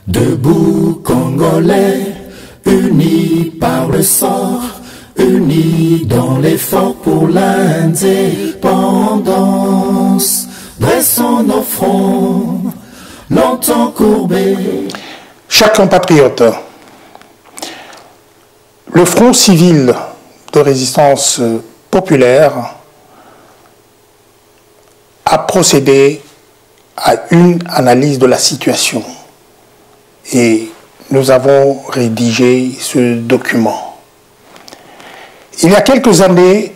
Debout Congolais, unis par le sang, unis dans l'effort pour l'indépendance. Dressons nos fronts, longtemps courbés. Chers compatriotes, le Front civil de résistance populaire a procédé à une analyse de la situation et nous avons rédigé ce document. Il y a quelques années,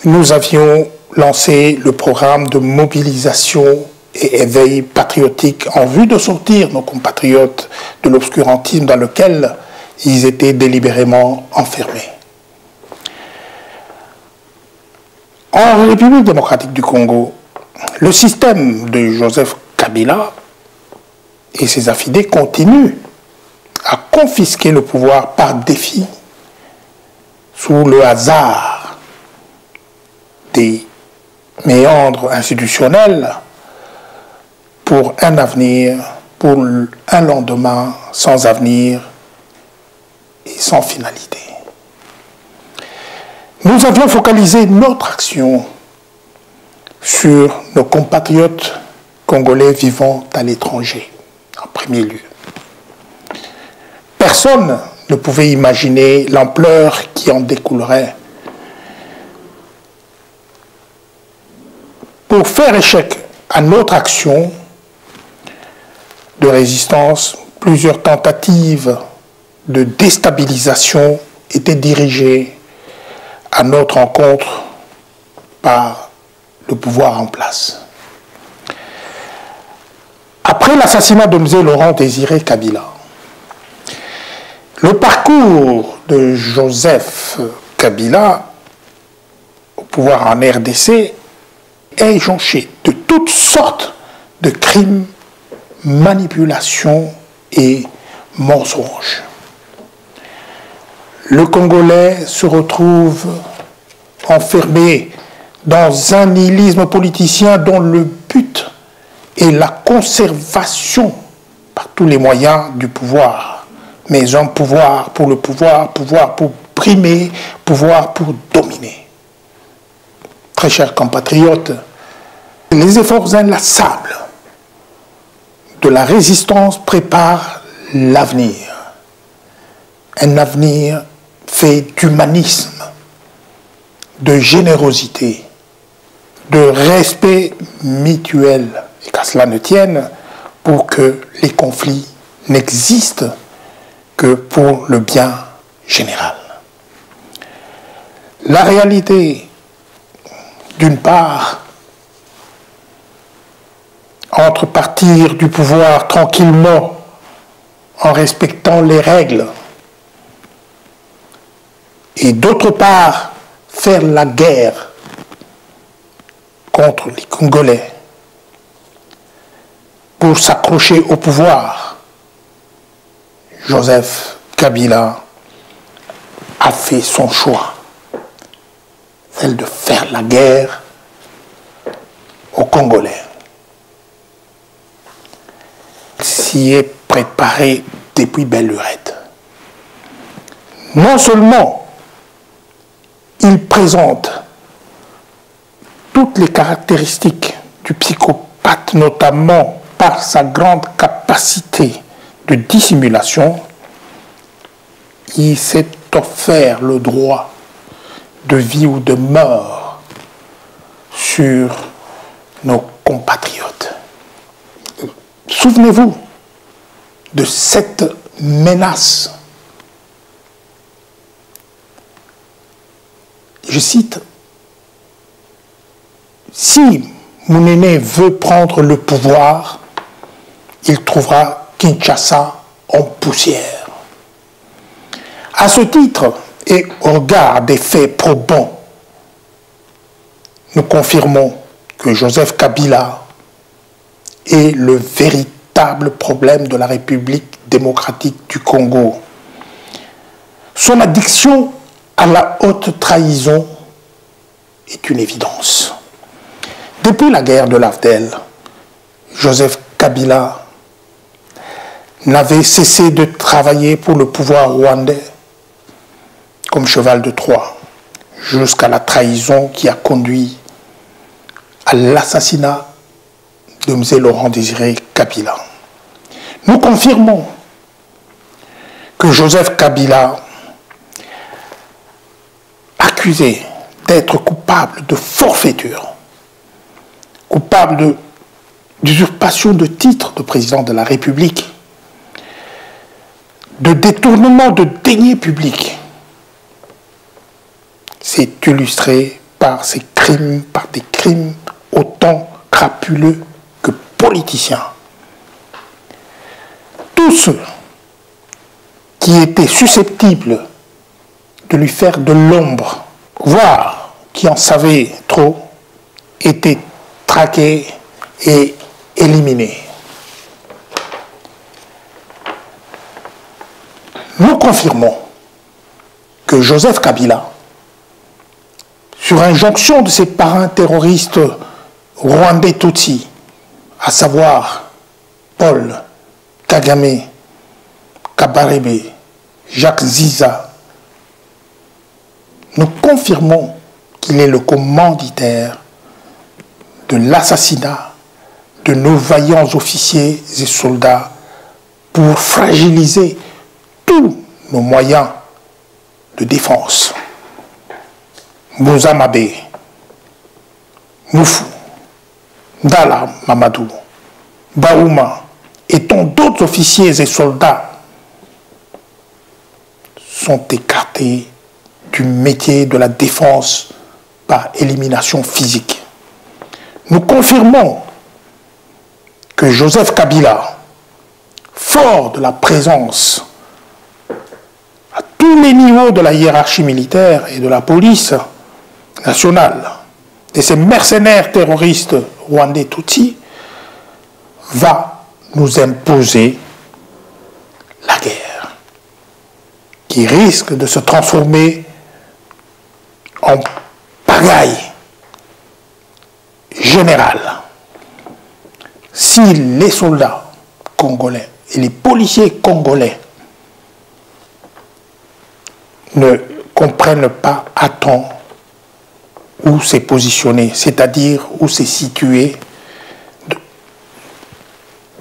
nous avions lancé le programme de mobilisation et éveil patriotique en vue de sortir nos compatriotes de l'obscurantisme dans lequel ils étaient délibérément enfermés. En République démocratique du Congo, le système de Joseph Kabila et ses affidés continuent à confisquer le pouvoir par défi sous le hasard des méandres institutionnels pour un avenir, pour un lendemain sans avenir et sans finalité. Nous avions focalisé notre action sur nos compatriotes congolais vivant à l'étranger, en premier lieu. Personne ne pouvait imaginer l'ampleur qui en découlerait. Pour faire échec à notre action de résistance, plusieurs tentatives de déstabilisation étaient dirigées à notre encontre par le pouvoir en place. Après l'assassinat de M. Laurent Désiré Kabila, le parcours de Joseph Kabila au pouvoir en RDC est jonché de toutes sortes de crimes, manipulations et mensonges. Le Congolais se retrouve enfermé dans un nihilisme politicien dont le but est la conservation par tous les moyens du pouvoir. Mais un pouvoir pour le pouvoir, pouvoir pour primer, pouvoir pour dominer. Très chers compatriotes, les efforts inlassables de la résistance préparent l'avenir. Un avenir fait d'humanisme, de générosité, de respect mutuel, et qu'à cela ne tienne, pour que les conflits n'existent que pour le bien général. La réalité, d'une part, entre partir du pouvoir tranquillement en respectant les règles et d'autre part faire la guerre contre les Congolais pour s'accrocher au pouvoir, Joseph Kabila a fait son choix, celle de faire la guerre aux Congolais. Il s'y est préparé depuis belle lurette. Non seulement il présente toutes les caractéristiques du psychopathe, notamment par sa grande capacité de dissimulation, il s'est offert le droit de vie ou de mort sur nos compatriotes. Souvenez-vous de cette menace. Je cite, « Si Mounene veut prendre le pouvoir, il trouvera Kinshasa en poussière. » À ce titre, et au regard des faits probants, nous confirmons que Joseph Kabila est le véritable problème de la République démocratique du Congo. Son addiction à la haute trahison est une évidence. Depuis la guerre de l'Afdel, Joseph Kabila n'avait cessé de travailler pour le pouvoir rwandais comme cheval de Troie, jusqu'à la trahison qui a conduit à l'assassinat de M. Laurent Désiré Kabila. Nous confirmons que Joseph Kabila, accusé d'être coupable de forfaiture, coupable d'usurpation de titre de président de la République, de détournement de deniers publics, s'est illustré par ces crimes, par des crimes autant crapuleux que politiciens. Tous ceux qui étaient susceptibles de lui faire de l'ombre, voire qui en savaient trop, étaient traqués et éliminés. Nous confirmons que Joseph Kabila, sur injonction de ses parrains terroristes rwandais Tutsi, à savoir Paul Kagame, Kabarebe, Jacques Ziza, nous confirmons qu'il est le commanditaire de l'assassinat de nos vaillants officiers et soldats pour fragiliser tous nos moyens de défense. Moussa Mabé, Moufou, Dala Mamadou, Baouma et tant d'autres officiers et soldats sont écartés du métier de la défense par élimination physique. Nous confirmons que Joseph Kabila, fort de la présence à tous les niveaux de la hiérarchie militaire et de la police nationale, et ces mercenaires terroristes rwandais Tutsi, va nous imposer la guerre, qui risque de se transformer en pagaille générale si les soldats congolais et les policiers congolais ne comprennent pas à temps où c'est positionné, c'est-à-dire où c'est situé,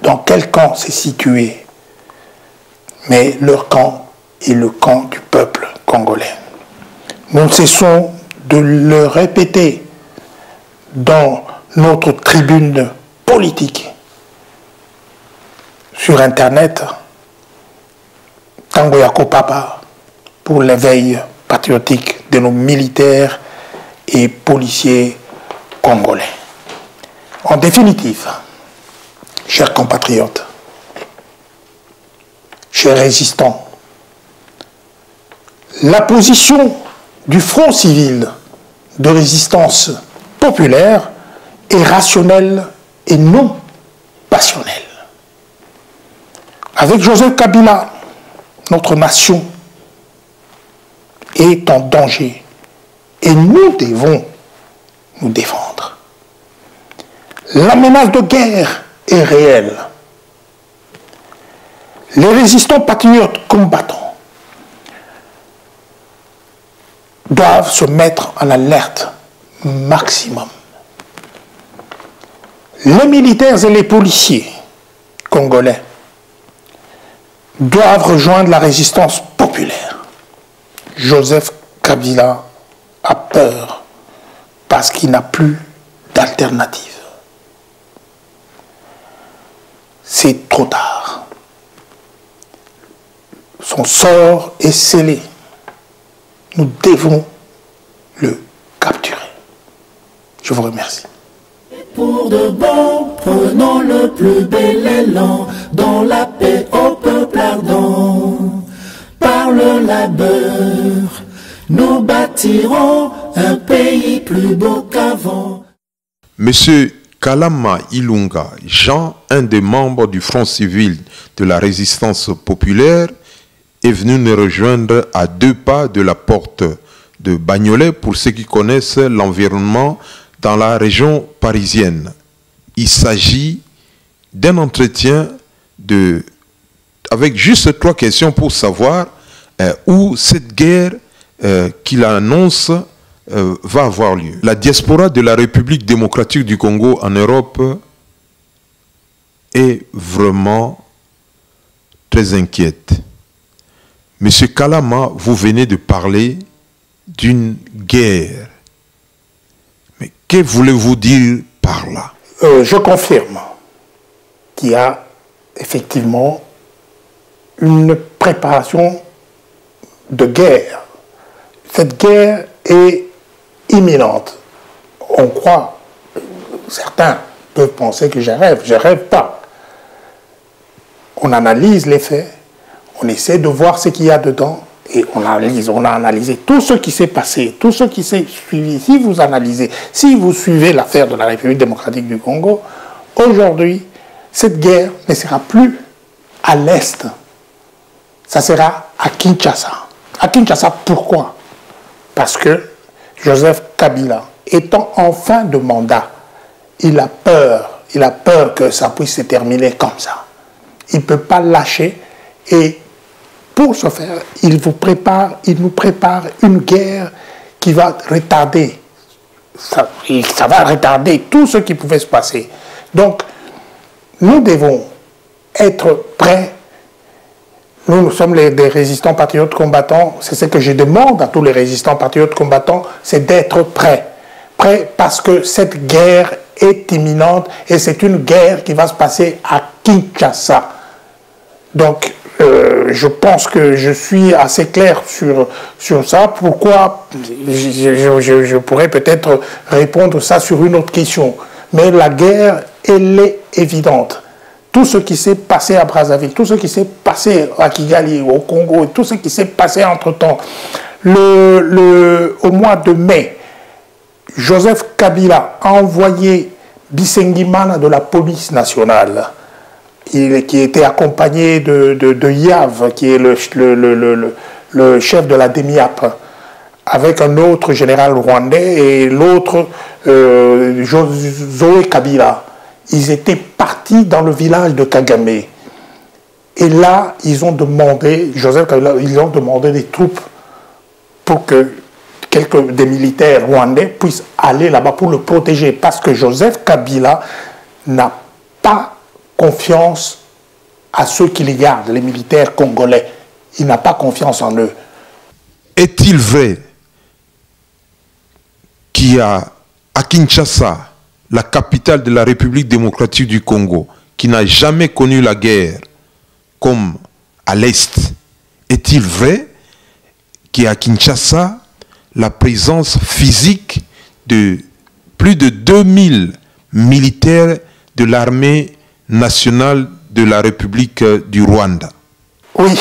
dans quel camp c'est situé. Mais leur camp est le camp du peuple congolais. Nous ne cessons de le répéter dans notre tribune politique sur Internet, Tango Yako Papa, pour l'éveil patriotique de nos militaires et policiers congolais. En définitive, chers compatriotes, chers résistants, la position du Front civil de résistance populaire est rationnelle et non passionnelle. Avec Joseph Kabila, notre nation est en danger et nous devons nous défendre. La menace de guerre est réelle. Les résistants patriotes combattants doivent se mettre en alerte maximum. Les militaires et les policiers congolais doivent rejoindre la résistance populaire. Joseph Kabila a peur parce qu'il n'a plus d'alternative. C'est trop tard. Son sort est scellé. Nous devons le capturer. Je vous remercie. Pour de bon, prenons le plus bel élan dans la paix au peuple ardent. Par le labeur, nous bâtirons un pays plus beau qu'avant. Monsieur Kalama Ilunga Jean, un des membres du Front civil de la résistance populaire, est venu nous rejoindre à 2 pas de la porte de Bagnolet pour ceux qui connaissent l'environnement dans la région parisienne. Il s'agit d'un entretien de avec juste 3 questions pour savoir où cette guerre qu'il annonce va avoir lieu. La diaspora de la République démocratique du Congo en Europe est vraiment très inquiète. Monsieur Kalama, vous venez de parler d'une guerre. Mais que voulez-vous dire par là? Je confirme qu'il y a effectivement une préparation de guerre. Cette guerre est imminente. On croit, certains peuvent penser que je rêve pas. On analyse les faits, on essaie de voir ce qu'il y a dedans et on a analysé tout ce qui s'est passé, tout ce qui s'est suivi. Si vous analysez, si vous suivez l'affaire de la République démocratique du Congo, aujourd'hui, cette guerre ne sera plus à l'Est, ça sera à Kinshasa. À Kinshasa, pourquoi? Parce que Joseph Kabila, étant en fin de mandat, il a peur que ça puisse se terminer comme ça. Il ne peut pas lâcher et pour ce faire, il nous prépare une guerre qui va retarder, ça va retarder tout ce qui pouvait se passer. Donc, nous devons être prêts. Nous sommes des résistants patriotes combattants. C'est ce que je demande à tous les résistants patriotes combattants, c'est d'être prêts. Prêts parce que cette guerre est imminente et c'est une guerre qui va se passer à Kinshasa. Donc, je pense que je suis assez clair sur ça. Pourquoi? Je pourrais peut-être répondre ça sur une autre question. Mais la guerre, elle est évidente. Tout ce qui s'est passé à Brazzaville, tout ce qui s'est passé à Kigali, au Congo, tout ce qui s'est passé entre-temps. Au mois de mai, Joseph Kabila a envoyé Bisengimana de la police nationale, qui était accompagné de Yav, qui est le chef de la DEMIAP, avec un autre général rwandais et l'autre Zoé Kabila. Ils étaient partis dans le village de Kagame. Et là, ils ont demandé, Joseph Kabila, ils ont demandé des troupes pour que des militaires rwandais puissent aller là-bas pour le protéger. Parce que Joseph Kabila n'a pas confiance à ceux qui les gardent, les militaires congolais. Il n'a pas confiance en eux. Est-il vrai qu'il y a à Kinshasa, la capitale de la République démocratique du Congo, qui n'a jamais connu la guerre comme à l'Est, est-il vrai qu'il y a à Kinshasa la présence physique de plus de 2000 militaires de l'armée nationale de la République du Rwanda? Oui,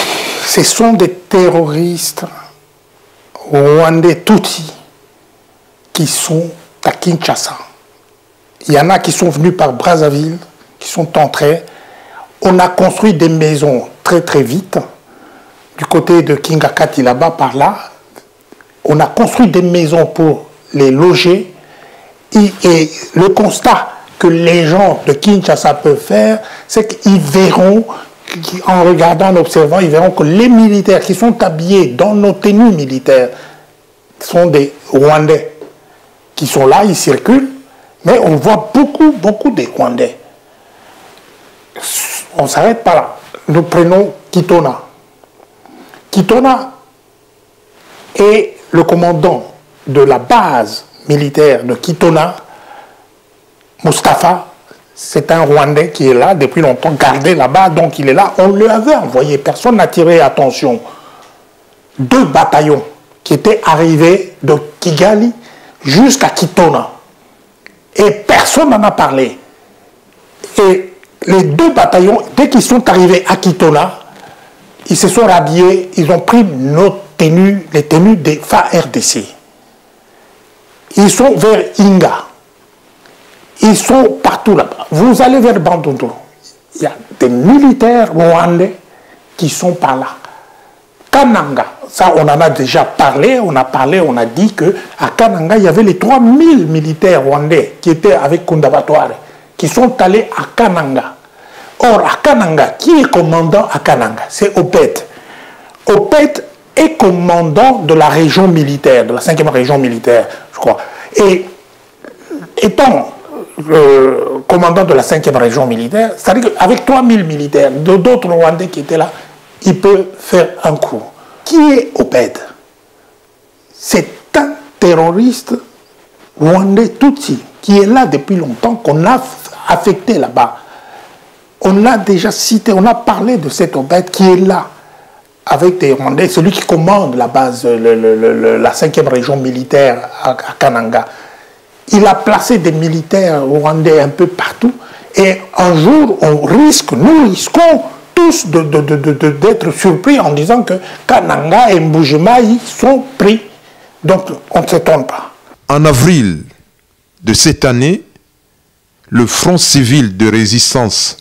ce sont des terroristes rwandais Tutsi qui sont à Kinshasa. Il y en a qui sont venus par Brazzaville, qui sont entrés. On a construit des maisons très très vite, du côté de Kingakati là-bas, par là. On a construit des maisons pour les loger. Et le constat que les gens de Kinshasa peuvent faire, c'est qu'ils verront, en regardant, en observant, ils verront que les militaires qui sont habillés dans nos tenues militaires sont des Rwandais qui sont là, ils circulent. Mais on voit beaucoup de Rwandais. On s'arrête pas là. Nous prenons Kitona. Kitona est le commandant de la base militaire de Kitona. Mustapha, c'est un Rwandais qui est là depuis longtemps, gardé là-bas, donc il est là. On lui avait envoyé, personne n'a tiré attention. 2 bataillons qui étaient arrivés de Kigali jusqu'à Kitona. Et personne n'en a parlé. Et les 2 bataillons, dès qu'ils sont arrivés à Kitona, ils se sont rhabillés, ils ont pris nos tenues, les tenues des FARDC. Ils sont vers Inga. Ils sont partout là-bas. Vous allez vers Bandundu. Il y a des militaires rwandais qui sont par là. Kananga, ça on en a déjà parlé, on a dit qu'à Kananga, il y avait les 3000 militaires rwandais qui étaient avec Kundabatware, qui sont allés à Kananga. Or, à Kananga, qui est commandant à Kananga? C'est Opet. Opet est commandant de la région militaire, de la 5e région militaire, je crois. Et étant commandant de la 5e région militaire, c'est-à-dire qu'avec 3000 militaires, d'autres Rwandais qui étaient là, il peut faire un coup. Qui est Opet? C'est un terroriste rwandais Tutsi qui est là depuis longtemps, qu'on a affecté là-bas. On l'a déjà cité, on a parlé de cet Opet qui est là avec des Rwandais, celui qui commande la base, la 5e région militaire à Kananga. Il a placé des militaires rwandais un peu partout et un jour, nous risquons tous d'être surpris en disant que Kananga et Mbujimayi sont pris. Donc, on ne s'étonne pas. En avril de cette année, le Front civil de résistance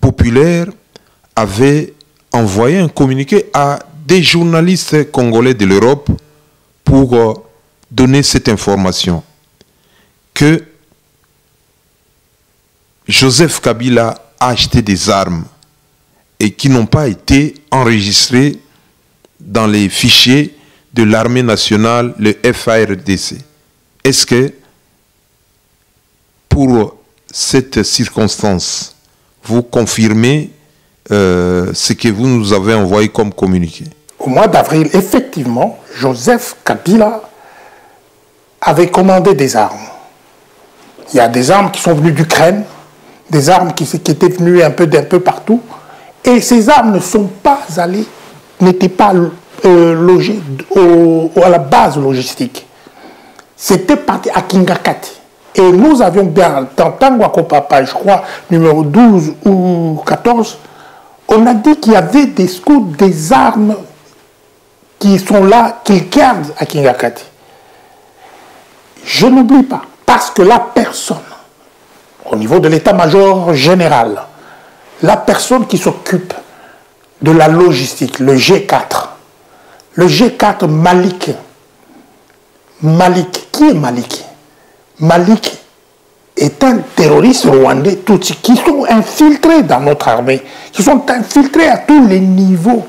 populaire avait envoyé un communiqué à des journalistes congolais de l'Europe pour donner cette information que Joseph Kabila a acheté des armes et qui n'ont pas été enregistrées dans les fichiers de l'armée nationale, le FARDC. Est-ce que pour cette circonstance, vous confirmez ce que vous nous avez envoyé comme communiqué? Au mois d'avril, effectivement, Joseph Kabila avait commandé des armes. Il y a des armes qui sont venues d'Ukraine, des armes qui étaient venues un peu d'un peu partout, et ces armes ne sont pas allées, n'étaient pas logées à la base logistique. C'était parti à Kingakati. Et nous avions bien, dans Tanguako Papa, je crois, numéro 12 ou 14, on a dit qu'il y avait des scouts, des armes qui sont là, qu'ils gardent à Kingakati. Je n'oublie pas, parce que la personne, au niveau de l'état-major général, la personne qui s'occupe de la logistique, le G4, Malik. Malik, qui est Malik? Malik est un terroriste rwandais, Tutsi, qui sont infiltrés dans notre armée, qui sont infiltrés à tous les niveaux,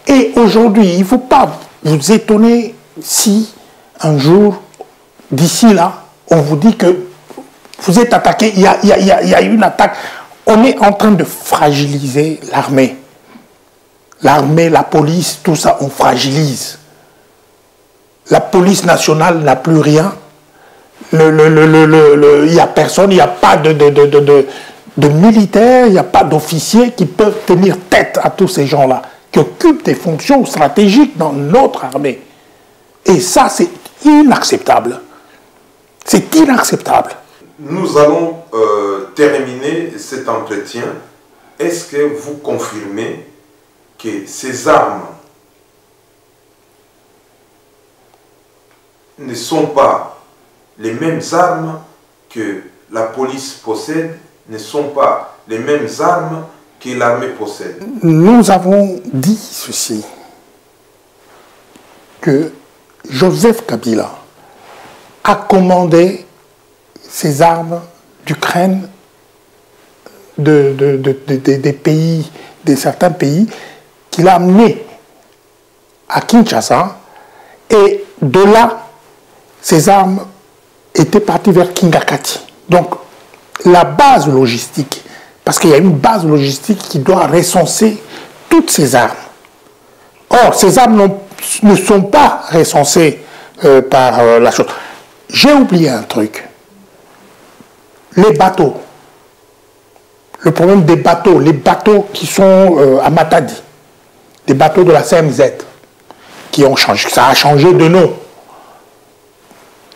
Et aujourd'hui, il ne faut pas vous étonner si un jour, d'ici là, on vous dit que vous êtes attaqué, il y a une attaque. On est en train de fragiliser l'armée. L'armée, la police, tout ça, on fragilise. La police nationale n'a plus rien. Il n'y a personne, il n'y a pas de militaires, il n'y a pas d'officiers qui peuvent tenir tête à tous ces gens-là, qui occupent des fonctions stratégiques dans notre armée. Et ça, c'est inacceptable. C'est inacceptable. Nous allons terminer cet entretien. Est-ce que vous confirmez que ces armes ne sont pas les mêmes armes que la police possède, ne sont pas les mêmes armes que l'armée possède? Nous avons dit ceci, que Joseph Kabila a commandé ces armes d'Ukraine, des pays, de certains pays, qu'il a amené à Kinshasa, et de là, ces armes étaient parties vers Kingakati. Donc, la base logistique, parce qu'il y a une base logistique qui doit recenser toutes ces armes. Or, ces armes ne sont pas recensées par la chose. J'ai oublié un truc. Les bateaux. Le problème des bateaux, les bateaux qui sont à Matadi, les bateaux de la CMZ, qui ont changé, ça a changé de nom.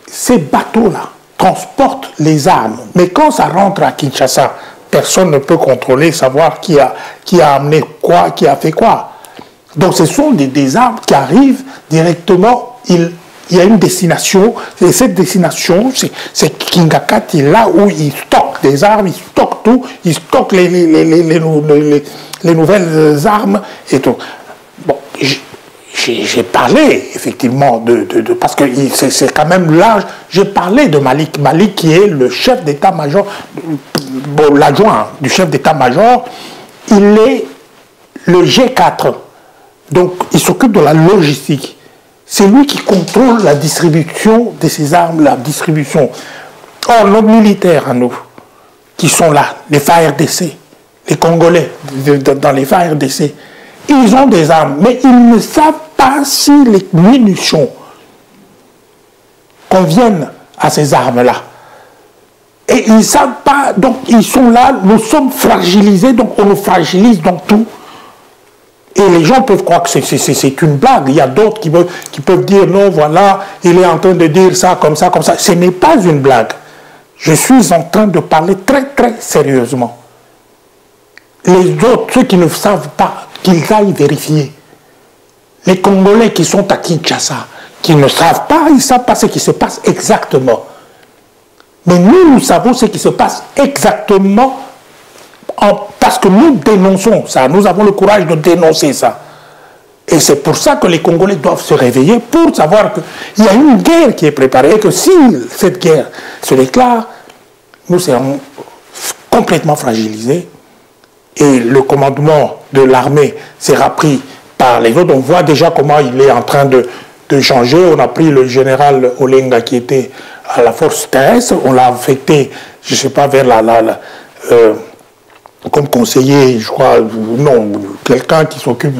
Ces bateaux-là transportent les armes, mais quand ça rentre à Kinshasa, personne ne peut contrôler, savoir qui a amené quoi, qui a fait quoi. Donc ce sont des armes qui arrivent directement, il y a une destination, et cette destination, c'est Kingakati, là où ils stockent des armes, ils stockent tout, ils stockent les nouvelles armes et tout. Bon, j'ai parlé effectivement parce que c'est quand même l'âge. J'ai parlé de Malik. Malik qui est le chef d'état-major, bon, l'adjoint du chef d'état-major. Il est le G4. Donc il s'occupe de la logistique. C'est lui qui contrôle la distribution de ces armes, la distribution. Or, nos militaires à nous, qui sont là, les FARDC, les Congolais dans les FARDC, ils ont des armes, mais ils ne savent pas si les munitions conviennent à ces armes-là. Et ils ne savent pas, donc ils sont là, nous sommes fragilisés, donc on nous fragilise dans tout. Et les gens peuvent croire que c'est une blague. Il y a d'autres qui peuvent dire non, voilà, il est en train de dire ça, comme ça, comme ça. Ce n'est pas une blague. Je suis en train de parler très, très sérieusement. Les autres, ceux qui ne savent pas, qu'ils aillent vérifier. Les Congolais qui sont à Kinshasa, qui ne savent pas, ils ne savent pas ce qui se passe exactement. Mais nous savons ce qui se passe exactement parce que nous dénonçons ça. Nous avons le courage de dénoncer ça. Et c'est pour ça que les Congolais doivent se réveiller pour savoir qu'il y a une guerre qui est préparée et que si cette guerre se déclare, nous serons complètement fragilisés. Et le commandement de l'armée sera pris par les autres. On voit déjà comment il est en train de changer. On a pris le général Olenga qui était à la force terrestre. On l'a affecté, je ne sais pas, vers comme conseiller, je crois, non, quelqu'un qui s'occupe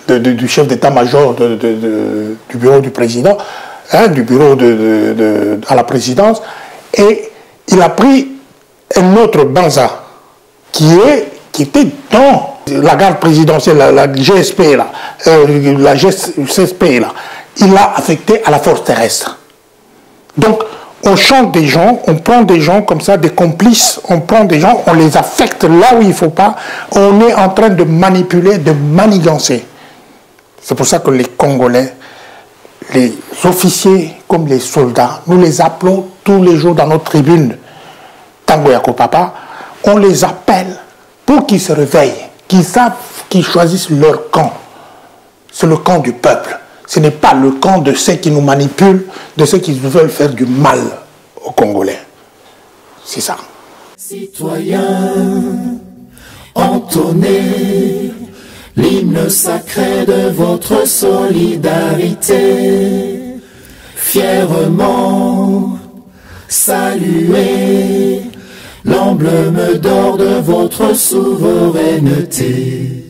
du chef d'état-major du bureau du président, hein, du bureau à la présidence. Et il a pris un autre Banza qui était dans la garde présidentielle, la GSP, là, la GSP, là. Il l'a affecté à la force terrestre. Donc, on change des gens, on prend des gens comme ça, des complices, on prend des gens, on les affecte là où il ne faut pas. On est en train de manipuler, de manigancer. C'est pour ça que les Congolais, les officiers comme les soldats, nous les appelons tous les jours dans notre tribune, Tango Yako Papa, on les appelle pour qu'ils se réveillent, qu'ils savent qu'ils choisissent leur camp. C'est le camp du peuple. Ce n'est pas le camp de ceux qui nous manipulent, de ceux qui veulent faire du mal aux Congolais. C'est ça. Citoyens, entonnez l'hymne sacré de votre solidarité. Fièrement, saluez l'emblème d'or de votre souveraineté.